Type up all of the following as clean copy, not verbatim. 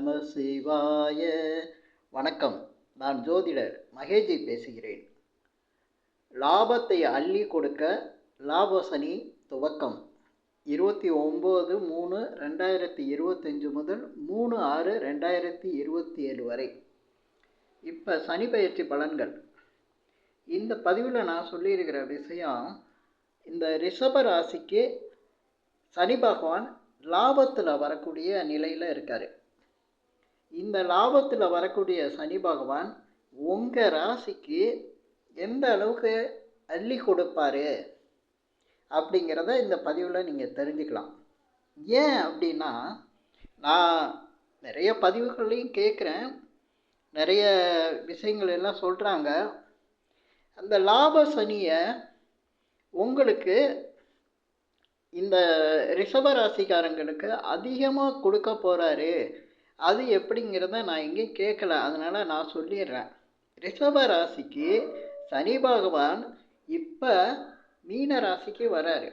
நம சிவாய. வணக்கம். நான் ஜோதிடர் மகேஜி பேசுகிறேன். லாபத்தை அள்ளி கொடுக்க லாபசனி துவக்கம் 29/3/2025 முதல் 3/6/2027 வரை. இப்போ சனி பயிற்சி பலன்கள். இந்த பதிவில் நான் சொல்லியிருக்கிற விஷயம், இந்த ரிஷப ராசிக்கு சனி பகவான் லாபத்தில் வரக்கூடிய நிலையில் இருக்கார். இந்த லாபத்தில் வரக்கூடிய சனி பகவான் உங்கள் ராசிக்கு எந்த அளவுக்கு அள்ளி கொடுப்பாரு அப்படிங்கிறத இந்த பதிவில் நீங்கள் தெரிஞ்சுக்கலாம். ஏன் அப்படின்னா, நான் நிறைய பதிவுகளையும் கேட்குறேன், நிறைய விஷயங்கள் எல்லாம் சொல்கிறாங்க. அந்த லாப சனியை உங்களுக்கு இந்த ரிஷப ராசிக்காரங்களுக்கு அதிகமாக கொடுக்க போகிறாரு. அது எப்படிங்கிறத நான் எங்கேயும் கேட்கல, அதனால் நான் சொல்லிடுறேன். ரிஷப ராசிக்கு சனி பகவான் இப்போ மீன ராசிக்கு வராரு.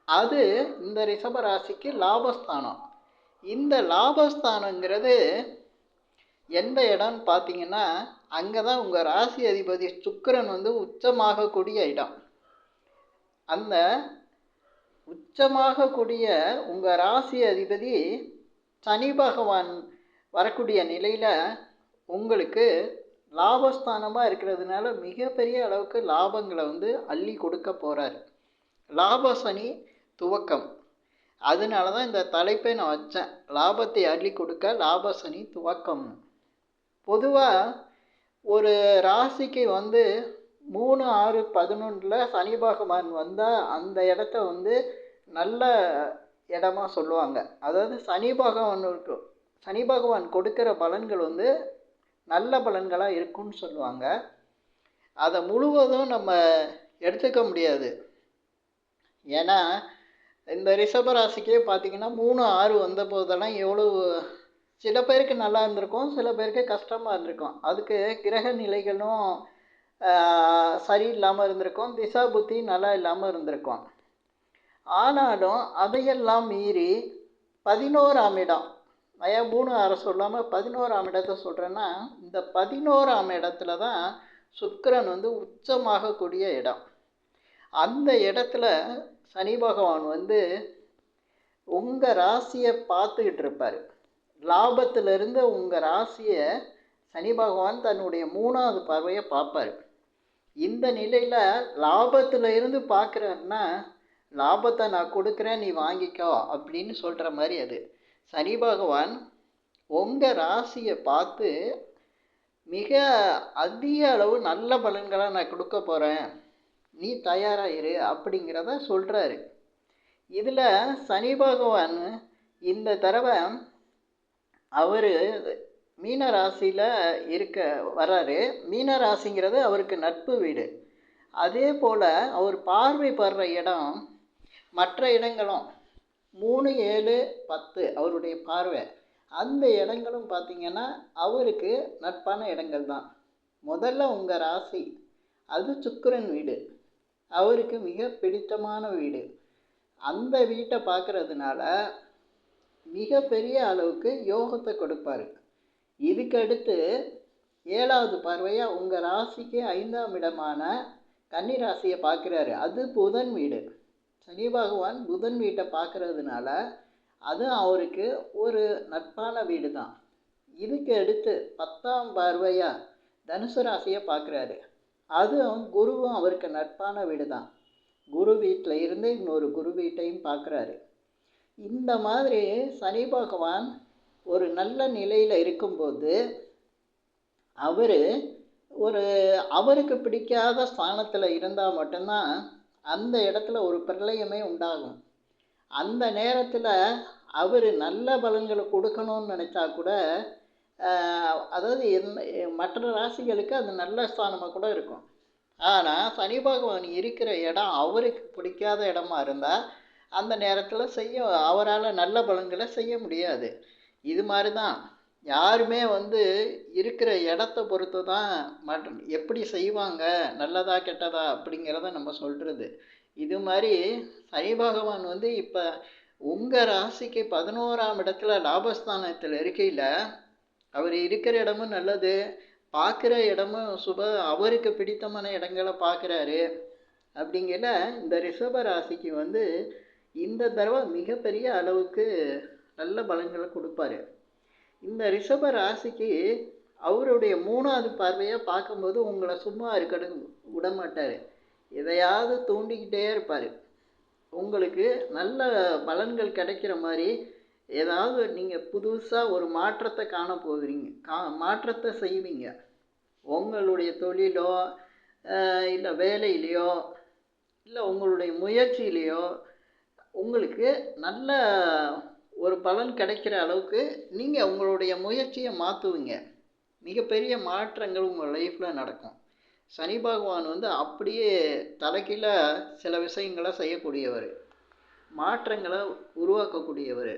அது இந்த ரிஷப ராசிக்கு லாபஸ்தானம். இந்த லாபஸ்தானங்கிறது எந்த இடம்னு பார்த்தீங்கன்னா, அங்கே தான் உங்கள் ராசி அதிபதி சுக்கிரன் உச்சமாகக்கூடிய இடம். அந்த உச்சமாகக்கூடிய உங்கள் ராசி அதிபதி சனி பகவான் வரக்கூடிய நிலையில் உங்களுக்கு லாபஸ்தானமாக இருக்கிறதுனால மிகப்பெரிய அளவுக்கு லாபங்களை அள்ளி கொடுக்க போகிறார். லாப சனி துவக்கம். அதனால தான் இந்த தலைப்பை நான் வச்சேன், லாபத்தை அள்ளி கொடுக்க லாப சனி துவக்கம். பொதுவாக ஒரு ராசிக்கு 3, 6, 11 சனி பகவான் வந்தால் அந்த இடத்த நல்ல இடமா சொல்லுவாங்க. அதாவது சனி பகவான் கொடுக்குற பலன்கள் நல்ல பலன்களாக இருக்குன்னு சொல்லுவாங்க. அதை முழுவதும் நம்ம எடுத்துக்க முடியாது. ஏன்னா இந்த ரிஷபராசிக்கே பார்த்திங்கன்னா 3, 6 வந்த போதெல்லாம் எவ்வளோ சில பேருக்கு நல்லா இருந்திருக்கும், சில பேருக்கு கஷ்டமாக இருந்திருக்கும். அதுக்கு கிரக நிலைகளும் சரியில்லாமல் இருந்திருக்கும், திசா புத்தி நல்லா இல்லாமல் இருந்திருக்கும். ஆனாலும் அதையெல்லாம் மீறி 11ஆம் இடம், நான் 3, 6 சொல்லாமல் 11ஆம் இடத்தை சொல்கிறேன்னா, இந்த 11ஆம் இடத்துல தான் சுக்கிரன் உச்சமாகக்கூடிய இடம். அந்த இடத்துல சனி பகவான் உங்கள் ராசியை பார்த்துக்கிட்டு இருப்பார். லாபத்திலிருந்து உங்கள் ராசியை சனி பகவான் தன்னுடைய 3வது பார்வையை பார்ப்பார். இந்த நிலையில் லாபத்தில் இருந்து பார்க்குறாருன்னா, லாபத்தை நான் கொடுக்குறேன், நீ வாங்கிக்கோ அப்படின்னு சொல்கிற மாதிரி. அது சனி பகவான் உங்கள் ராசியை பார்த்து மிக அதிக அளவு நல்ல பலன்களை நான் கொடுக்க போகிறேன், நீ தயாராகிரு அப்படிங்கிறத சொல்கிறாரு. இதில் சனி பகவான் இந்த தடவை அவர் மீன ராசியில் வர்றாரு. மீன ராசிங்கிறது அவருக்கு நட்பு வீடு. அதே போல் அவர் பார்வைப்படுற இடம் மற்ற இடங்களும் 3, 7, 10 அவருடைய பார்வை. அந்த இடங்களும் பார்த்திங்கன்னா அவருக்கு நட்பான இடங்கள் தான். முதல்ல உங்கள் ராசி, அது சுக்கிரன் வீடு, அவருக்கு மிக பிடித்தமான வீடு. அந்த வீட்டை பார்க்குறதுனால மிக பெரிய அளவுக்கு யோகத்தை கொடுப்பார். இதுக்கடுத்து 7வது பார்வையாக உங்கள் ராசிக்கு 5ஆம் இடமான கன்னி ராசியை பார்க்குறாரு. அது புதன் வீடு. சனி பகவான் புதன் வீட்டை பார்க்குறதுனால அது அவருக்கு ஒரு நட்பான வீடு தான். இதுக்கு அடுத்து 10ஆம் பார்வையாக தனுசு ராசியை பார்க்குறாரு. அதுவும் குருவும் அவருக்கு நட்பான வீடு தான். குரு வீட்டில் இருந்து இன்னொரு குரு வீட்டையும் பார்க்குறாரு. இந்த மாதிரி சனி பகவான் ஒரு நல்ல நிலையில் இருக்கும்போது அவருக்கு பிடிக்காத ஸ்தானத்தில் இருந்தால் மட்டும்தான் அந்த இடத்துல ஒரு பிரளயமே உண்டாகும். அந்த நேரத்தில் அவர் நல்ல பலன்களை கொடுக்கணும்னு நினச்சா கூட, அதாவது மற்ற ராசிகளுக்கு அது நல்ல ஸ்தானமாக கூட இருக்கும். ஆனால் சனி பகவான் இருக்கிற இடம் அவருக்கு பிடிக்காத இடமா இருந்தால் அந்த நேரத்தில் அவரால் நல்ல பலன்களை செய்ய முடியாது. இது மாதிரி தான் யாருமே இருக்கிற இடத்த பொறுத்து தான் எப்படி செய்வாங்க, நல்லதா கெட்டதா அப்படிங்கிறத நம்ம சொல்கிறது. இது மாதிரி சனி பகவான் இப்போ உங்கள் ராசிக்கு 11ஆம் இடத்துல லாபஸ்தானத்தில் இருக்கையில் அவர் இருக்கிற இடமும் நல்லது, பார்க்குற இடமும் அவருக்கு பிடித்தமான இடங்களை பார்க்குறாரு. அப்படிங்கிற இந்த ரிஷப ராசிக்கு வந்து இந்த தடவை மிகப்பெரிய அளவுக்கு நல்ல பலன்களை கொடுப்பாரு. இந்த ரிஷப ராசிக்கு அவருடைய 3வது பார்வையாக பார்க்கும்போது உங்களை சும்மா இருக்க விட மாட்டார். எதையாவது தூண்டிக்கிட்டே இருப்பார். உங்களுக்கு நல்ல பலன்கள் கிடைக்கிற மாதிரி ஏதாவது நீங்கள் புதுசாக ஒரு மாற்றத்தை காண போகிறீங்க, மாற்றத்தை செய்வீங்க. உங்களுடைய தொழிலோ இல்லை வேலையிலையோ இல்லை உங்களுடைய முயற்சியிலையோ உங்களுக்கு நல்ல ஒரு பலன் கிடைக்கிற அளவுக்கு நீங்கள் உங்களுடைய முயற்சியை மாற்றுவீங்க. மிகப்பெரிய மாற்றங்கள் உங்கள் லைஃப்பில் நடக்கும். சனி பகவான் வந்து அப்படியே தலைகீழ சில விஷயங்களை செய்யக்கூடியவர், மாற்றங்களை உருவாக்கக்கூடியவர்.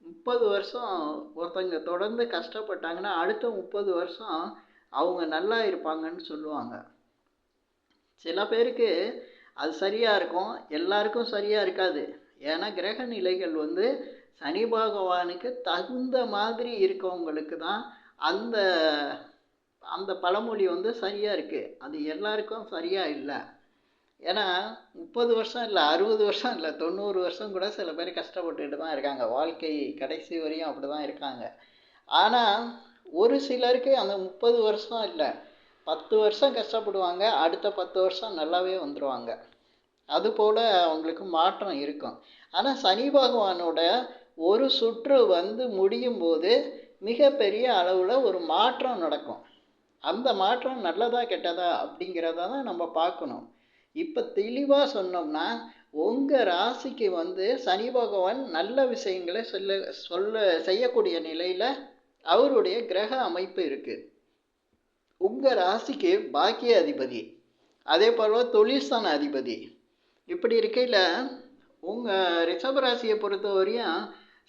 30 வருஷம் ஒருத்தங்க தொடர்ந்து கஷ்டப்பட்டாங்கன்னா அடுத்த 30 வருஷம் அவங்க நல்லா இருப்பாங்கன்னு சொல்லுவாங்க. சில பேருக்கு அது சரியாக இருக்கும், எல்லாருக்கும் சரியாக இருக்காது. ஏன்னா கிரக நிலைகள் வந்து சனி பகவானுக்கு தகுந்த மாதிரி இருக்கவங்களுக்கு தான் அந்த அந்த பழமொழி வந்து சரியாக இருக்குது. அது எல்லாருக்கும் சரியாக இல்லை. ஏன்னா 30 வருஷம் இல்லை, 60 வருஷம் இல்லை, 90 வருஷம் கூட சில பேர் கஷ்டப்பட்டுட்டு தான் இருக்காங்க. வாழ்க்கை கடைசி வரையும் அப்படி தான் இருக்காங்க. ஆனால் ஒரு சிலருக்கு அந்த 30 வருஷம் இல்லை, 10 வருஷம் கஷ்டப்படுவாங்க, அடுத்த 10 வருஷம் நல்லாவே வந்துடுவாங்க. அதுபோல் அவங்களுக்கு மாற்றம் இருக்கும். ஆனால் சனி பகவானோட ஒரு சுற்று வந்து முடியும் போது மிகப்பெரிய அளவில் ஒரு மாற்றம் நடக்கும். அந்த மாற்றம் நல்லதா கெட்டதா அப்படிங்கிறத தான் நம்ம பார்க்கணும். இப்போ தெளிவாக சொன்னோம்னா உங்கள் ராசிக்கு வந்து சனி பகவான் நல்ல விஷயங்களை செய்யக்கூடிய நிலையில் அவருடைய கிரக அமைப்பு இருக்குது. உங்கள் ராசிக்கு பாக்கிய அதிபதி, அதே போல் தொழில்ஸ்தான அதிபதி. இப்படி இருக்கையில் உங்கள் ரிஷபராசியை பொறுத்த வரையும்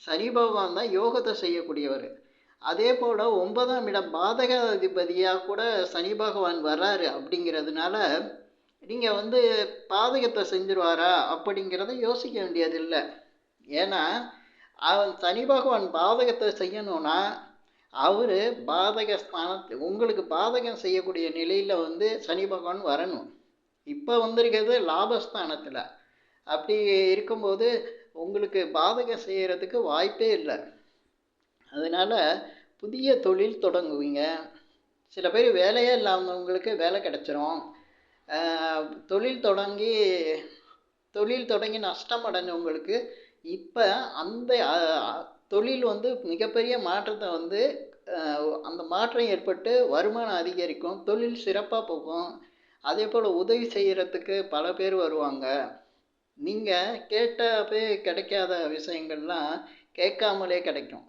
சனி பகவான் தான் யோகத்தை செய்யக்கூடியவர். அதே போல் 9ஆம் இடம் பாதக அதிபதியாக கூட சனி பகவான் வர்றாரு. அப்படிங்கிறதுனால நீங்கள் வந்து பாதகத்தை செஞ்சிருவாரா அப்படிங்கிறத யோசிக்க வேண்டியதில்லை. ஏன்னா சனி பகவான் பாதகத்தை செய்யணும்னா அவர் உங்களுக்கு பாதகம் செய்யக்கூடிய நிலையில் வந்து சனி பகவான் வரணும். இப்போ வந்திருக்கிறது லாபஸ்தானத்தில். அப்படி இருக்கும்போது உங்களுக்கு பாதகம் செய்கிறதுக்கு வாய்ப்பே இல்லை. அதனால் புதிய தொழில் தொடங்குவீங்க. சில பேர் வேலையே இல்லாதவங்களுக்கு வேலை கிடச்சிரும். தொழில் தொடங்கி நஷ்டம் அடைஞ்சவங்களுக்கு இப்போ அந்த தொழில் வந்து மிகப்பெரிய மாற்றத்தை வந்து அந்த மாற்றம் ஏற்பட்டு வருமானம் அதிகரிக்கும், தொழில் சிறப்பாக போகும். அதே போல் உதவி செய்கிறதுக்கு பல பேர் வருவாங்க. நீங்கள் கேட்டப்பே கிடைக்காத விஷயங்கள்லாம் கேட்காமலே கிடைக்கும்.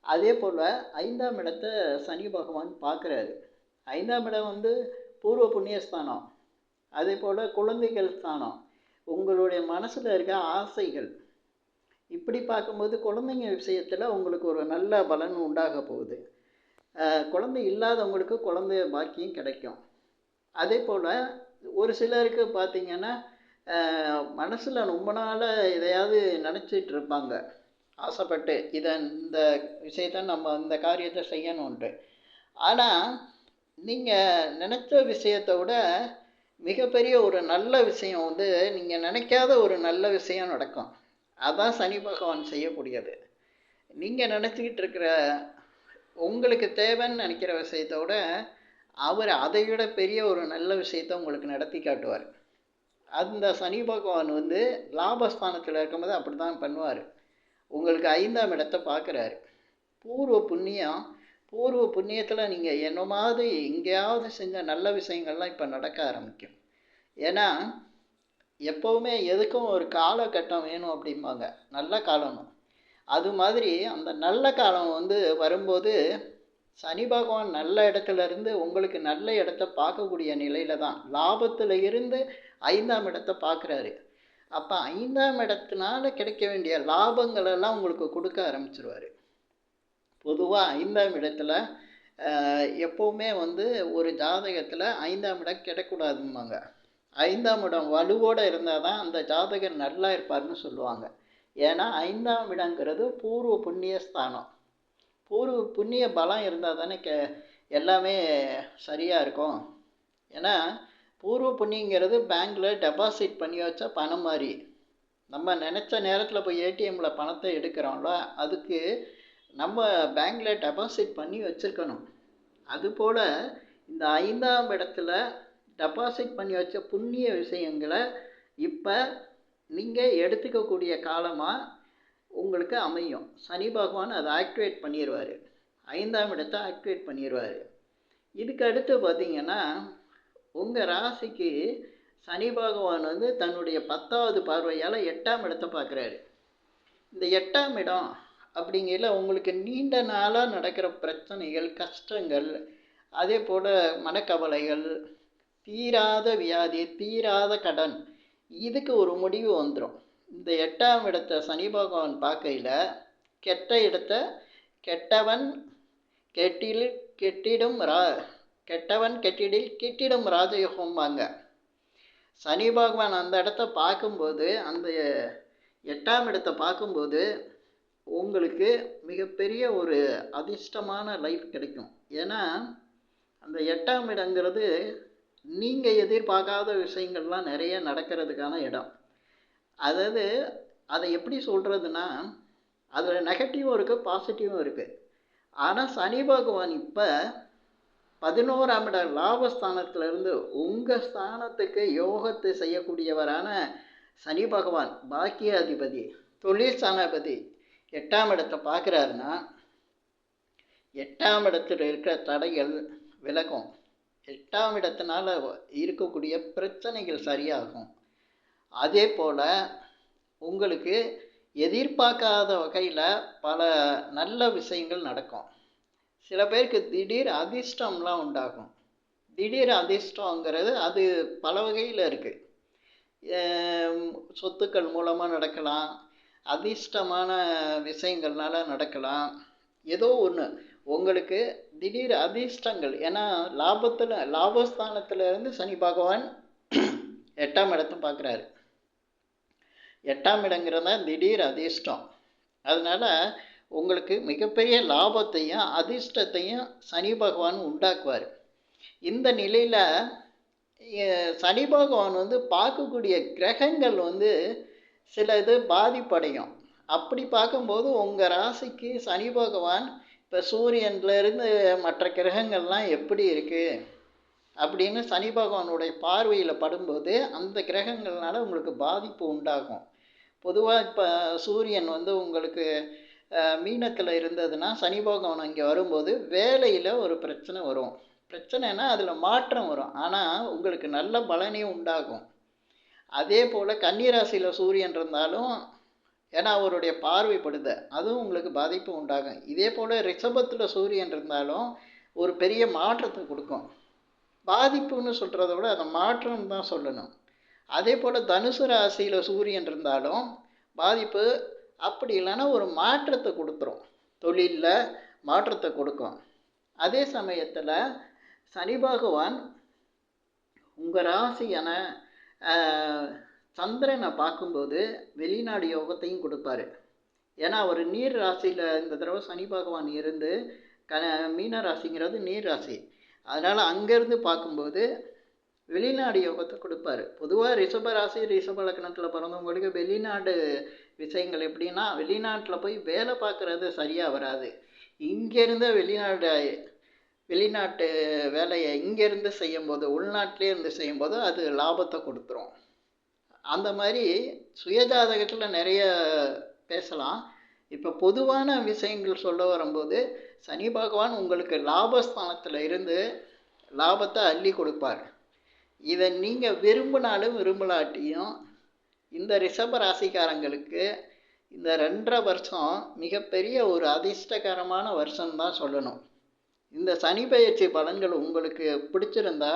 அதே போல் 5ஆம் இடத்தை சனி பகவான் பார்க்குறாரு. 5ஆம் இடம் வந்து பூர்வ புண்ணியஸ்தானம். அதே போல் குழந்தைகள் ஸ்தானம், உங்களுடைய மனசில் இருக்க ஆசைகள். இப்படி பார்க்கும்போது குழந்தைங்க விஷயத்தில் உங்களுக்கு ஒரு நல்ல பலன் உண்டாக போகுது. குழந்தை இல்லாதவங்களுக்கு குழந்தை பாக்கியம் கிடைக்கும். அதே போல் ஒரு சிலருக்கு பார்த்திங்கன்னா மனசில் ரொம்ப நாள் எதையாவது நினச்சிட்டு இருப்பாங்க, ஆசைப்பட்டு இந்த விஷயத்தை நம்ம இந்த காரியத்தை செய்யணுன்ட்டு. ஆனால் நீங்கள் நினச்ச விஷயத்தை விட மிகப்பெரிய ஒரு நல்ல விஷயம் வந்து நீங்கள் நினைக்காத ஒரு நல்ல விஷயம் நடக்கும். அதான் சனி பகவான் செய்யக்கூடியது. நீங்கள் நினச்சிக்கிட்டு இருக்கிற உங்களுக்கு தேவைன்னு நினைக்கிற விஷயத்தை விட அவர் அதை விட பெரிய ஒரு நல்ல விஷயத்தை உங்களுக்கு நடத்தி காட்டுவார். அந்த சனி பகவான் வந்து லாபஸ்தானத்தில் இருக்கும்போது அப்படி தான் பண்ணுவார். உங்களுக்கு 5ஆம் இடத்தை பார்க்குறாரு. பூர்வ புண்ணியத்தில் நீங்கள் என்னமாவது எங்கேயாவது செஞ்ச நல்ல விஷயங்கள்லாம் இப்போ நடக்க ஆரம்பிக்கும். ஏன்னா எப்போவுமே எதுக்கும் ஒரு காலகட்டம் வேணும் அப்படிம்பாங்க, நல்ல காலம். அது மாதிரி அந்த நல்ல காலம் வந்து வரும்போது சனி பகவான் நல்ல இடத்துல இருந்து உங்களுக்கு நல்ல இடத்த பார்க்கக்கூடிய நிலையில தான் லாபத்தில் இருந்து 5ஆம் இடத்தை பார்க்குறாரு. அப்போ 5ஆம் இடத்தினால கிடைக்க வேண்டிய லாபங்களெல்லாம் உங்களுக்கு கொடுக்க ஆரம்பிச்சிருவார். பொதுவாக 5ஆம் இடத்துல எப்போவுமே வந்து ஒரு ஜாதகத்தில் 5ஆம் இடம் கிடக்கூடாதும்பாங்க. 5ஆம் இடம் வலுவோடு இருந்தால் தான் அந்த ஜாதகர் நல்லா இருப்பார்னு சொல்லுவாங்க. ஏன்னா 5ஆம் இடங்கிறது பூர்வ புண்ணிய ஸ்தானம். பூர்வ புண்ணிய பலம் இருந்தால் தானே எல்லாமே சரியாக இருக்கும். ஏன்னா பூர்வ புண்ணியங்கிறது பேங்க்கில் டெபாசிட் பண்ணி வச்ச பணம் மாதிரி. நம்ம நினச்ச நேரத்தில் போய் ஏடிஎம்மில் பணத்தை எடுக்கிறோம்ல, அதுக்கு நம்ம பேங்க்கில் டெபாசிட் பண்ணி வச்சுருக்கணும். அதுபோல் இந்த 5ஆம் இடத்துல டெபாசிட் பண்ணி வச்ச புண்ணிய விஷயங்களை இப்போ நீங்கள் எடுத்துக்கக்கூடிய காலமாக உங்களுக்கு அமையும். சனி பகவான் அதை ஆக்டிவேட் பண்ணிடுவார். 5ஆம் இடத்தை ஆக்டிவேட் பண்ணிடுவார். இதுக்கு அடுத்து பார்த்திங்கன்னா உங்கள் ராசிக்கு சனி பகவான் வந்து தன்னுடைய 10வது பார்வையால் 8ஆம் இடத்தை பார்க்குறாரு. இந்த 8ஆம் இடம் அப்படிங்கிறதுல உங்களுக்கு நீண்ட நாளாக நடக்கிற பிரச்சனைகள், கஷ்டங்கள், அதே போல் மனக்கவலைகள், தீராத வியாதி, தீராத கடன், இதுக்கு ஒரு முடிவு வந்துடும். இந்த 8ஆம் இடத்தை சனி பகவான் பார்க்கையில் கெட்ட இடத்த கெட்டவன் கெட்டிடும் ராஜயோகம்பாங்க. சனி பகவான் அந்த இடத்த பார்க்கும்போது, அந்த 8ஆம் இடத்தை பார்க்கும்போது உங்களுக்கு மிகப்பெரிய ஒரு அதிர்ஷ்டமான லைஃப் கிடைக்கும். ஏன்னா அந்த 8ஆம் இடங்கிறது நீங்கள் எதிர்பார்க்காத விஷயங்கள்லாம் நிறைய நடக்கிறதுக்கான இடம். அதாவது அதை எப்படி சொல்கிறதுனா, அதில் நெகட்டிவும் இருக்குது, பாசிட்டிவும் இருக்குது. ஆனால் சனி பகவான் இப்போ 11ஆம் இட லாபஸ்தானத்திலிருந்து உங்கள் ஸ்தானத்துக்கு யோகத்தை செய்யக்கூடியவரான சனி பகவான், பாக்கியாதிபதி, தொழில் ஸ்தானாதிபதி 8ஆம் இடத்தை பார்க்குறாருன்னா 8ஆம் இடத்துல இருக்கிற தடைகள் விலகும். 8ஆம் இடத்தினால இருக்கக்கூடிய பிரச்சனைகள் சரியாகும். அதே போல் உங்களுக்கு எதிர்பார்க்காத வகையில் பல நல்ல விஷயங்கள் நடக்கும். சில பேருக்கு திடீர் அதிர்ஷ்டம்லாம் உண்டாகும். திடீர் அதிர்ஷ்டங்கிறது அது பல வகையில் இருக்குது. சொத்துக்கள் மூலமாக நடக்கலாம், அதிர்ஷ்டமான விஷயங்கள்னால நடக்கலாம். ஏதோ ஒன்று உங்களுக்கு திடீர் அதிர்ஷ்டங்கள். ஏன்னா லாபஸ்தானத்தில் இருந்து சனி பகவான் 8ஆம் இடத்தை பார்க்குறாரு. 8ஆம் இடங்கிறத திடீர் அதிர்ஷ்டம். அதனால் உங்களுக்கு மிகப்பெரிய லாபத்தையும் அதிர்ஷ்டத்தையும் சனி பகவான் உண்டாக்குவார். இந்த நிலையில் சனி பகவான் வந்து பார்க்கக்கூடிய கிரகங்கள் வந்து சில இது பாதிப்படையும். அப்படி பார்க்கும்போது உங்கள் ராசிக்கு சனி பகவான் இப்போ சூரியன்லேருந்து மற்ற கிரகங்கள்லாம் எப்படி இருக்குது அப்படின்னு சனி பகவானுடைய பார்வையில் படும்போது அந்த கிரகங்கள்னால உங்களுக்கு பாதிப்பு உண்டாகும். பொதுவாக இப்போ சூரியன் வந்து உங்களுக்கு மீனத்தில் இருந்ததுன்னா சனி பகவான் இங்கே வரும்போது வேலையில் ஒரு பிரச்சனை வரும். பிரச்சனைனா அதில் மாற்றம் வரும், ஆனால் உங்களுக்கு நல்ல பலனே உண்டாகும். அதே போல் கன்னிராசியில் சூரியன் இருந்தாலும், ஏன்னா அவருடைய பார்வைப்படுது, அதுவும் உங்களுக்கு பாதிப்பு உண்டாகும். இதே போல் ரிஷபத்தில் சூரியன் இருந்தாலும் ஒரு பெரிய மாற்றத்தை கொடுக்கும். பாதிப்புன்னு சொல்கிறத விட அதை மாற்றம் தான் சொல்லணும். அதே போல் தனுசு ராசியில் சூரியன் இருந்தாலும் பாதிப்பு, அப்படி இல்லைன்னா ஒரு மாற்றத்தை கொடுத்துரும், தொழிலில் மாற்றத்தை கொடுக்கும். அதே சமயத்தில் சனி பகவான் உங்கள் ராசியான சந்திரனை பார்க்கும்போது வெளிநாடு யோகத்தையும் கொடுப்பாரு. ஏன்னா அவர் நீர் ராசியில் இந்த தடவை சனி பகவான் இருந்து மீன ராசிங்கிறது நீர் ராசி, அதனால் அங்கேருந்து பார்க்கும்போது வெளிநாடு யோகத்தை கொடுப்பாரு. பொதுவாக ரிஷப ராசி ரிஷப லக்னத்தில் பிறந்தவங்களுக்கு வெளிநாடு விஷயங்கள் எப்படின்னா, வெளிநாட்டில் போய் வேலை பார்க்குறது சரியாக வராது. இங்கேருந்து வெளிநாட்டு வேலையை இங்கேருந்து செய்யும்போது, உள்நாட்டிலே இருந்து செய்யும்போது அது லாபத்தை கொடுத்துரும். அந்த மாதிரி சுயஜாதகத்தில் நிறைய பேசலாம். இப்போ பொதுவான விஷயங்கள் சொல்ல வரும்போது சனி பகவான் உங்களுக்கு லாபஸ்தானத்தில் இருந்து லாபத்தை அள்ளி கொடுப்பார். இதை நீங்கள் விரும்பினாலும் விரும்பலாட்டியும் இந்த ரிஷப ராசிக்காரங்களுக்கு இந்த 2.5 வருஷம் மிகப்பெரிய ஒரு அதிர்ஷ்டகரமான வருஷம்தான் சொல்லணும். இந்த சனி பெயர்ச்சி பலன்கள் உங்களுக்கு பிடிச்சிருந்தா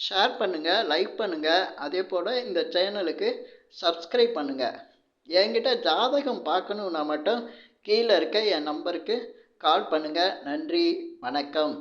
ஷேர் பண்ணுங்கள், லைக் பண்ணுங்கள். அதே போல் இந்த சேனலுக்கு சப்ஸ்கிரைப் பண்ணுங்கள். என்கிட்ட ஜாதகம் பார்க்கணுன்னா மட்டும் கீழே இருக்க என் நம்பருக்கு கால் பண்ணுங்கள். நன்றி, வணக்கம்.